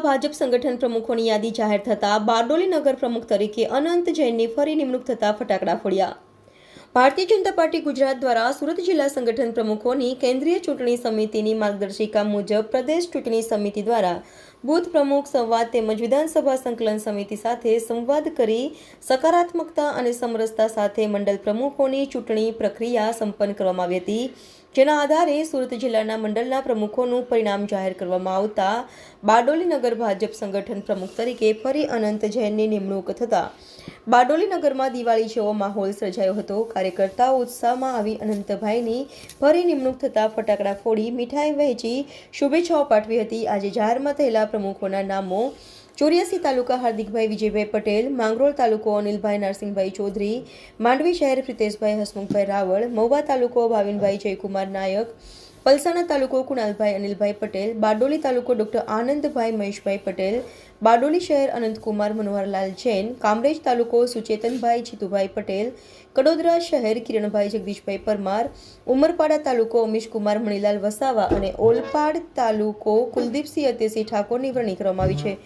ભાજપ સંગઠન પ્રમુખોની યાદી જાહેર થતાં બારડોલી નગર પ્રમુખ તરીકે અનંત જૈનની ફરી નિમણૂક થતાં ફટાકડા ફોડ્યા। ભારતીય જનતા પાર્ટી ગુજરાત દ્વારા સુરત જિલ્લા સંગઠન પ્રમુખોની કેન્દ્રીય ચૂંટણી સમિતિની માર્ગદર્શિકા મુજબ પ્રદેશ ચૂંટણી સમિતિ દ્વારા બૂથ પ્રમુખ સંવાદ તેમજ વિધાનસભા સંકલન સમિતિ સાથે સંવાદ કરી સકારાત્મકતા અને સમરસતા સાથે મંડળ પ્રમુખોની ચૂંટણી પ્રક્રિયા સંપન્ન કરવામાં આવી હતી, જેના આધારે સુરત જિલ્લાના મંડળના પ્રમુખોનું પરિણામ જાહેર કરવામાં આવતા બારડોલી નગર ભાજપ સંગઠન પ્રમુખ તરીકે ફરી અનંત જૈનની નિમણૂક થતાં બારડોલી નગરમાં દિવાળી જેવો માહોલ સર્જાયો હતો। કાર્યકર્તાઓ ઉત્સાહમાં આવી અનંતભાઈની ફરી નિમણૂક થતાં ફટાકડા ફોડી મીઠાઈ વહેંચી શુભેચ્છાઓ પાઠવી હતી। આજે જાહેરમાં થયેલા પ્રમુખોના નામો: ચોર્યાસી તાલુકા હાર્દિકભાઈ વિજયભાઈ પટેલ, માંગરોળ તાલુકો અનિલભાઈ નરસિંહભાઈ ચૌધરી, માંડવી શહેર પ્રિતેશભાઈ હસમુખભાઈ રાવળ, મહુવા તાલુકો ભાવિનભાઈ જયકુમાર નાયક, પલસાણા તાલુકો કુણાલભાઈ અનિલભાઈ પટેલ, બારડોલી તાલુકો ડોક્ટર આનંદભાઈ મહેશભાઈ પટેલ, બારડોલી શહેર અનંતકુમાર મનોહરલાલ જૈન, કામરેજ તાલુકો સુચેતનભાઈ જીતુભાઈ પટેલ, કડોદરા શહેર કિરણભાઈ જગદીશભાઈ પરમાર, ઉમરપાડા તાલુકો અમીશકુમાર મણીલાલ વસાવા અને ઓલપાડ તાલુકો કુલદીપસિંહ અતેસિંહ ઠાકોરની વરણી કરવામાં આવી છે।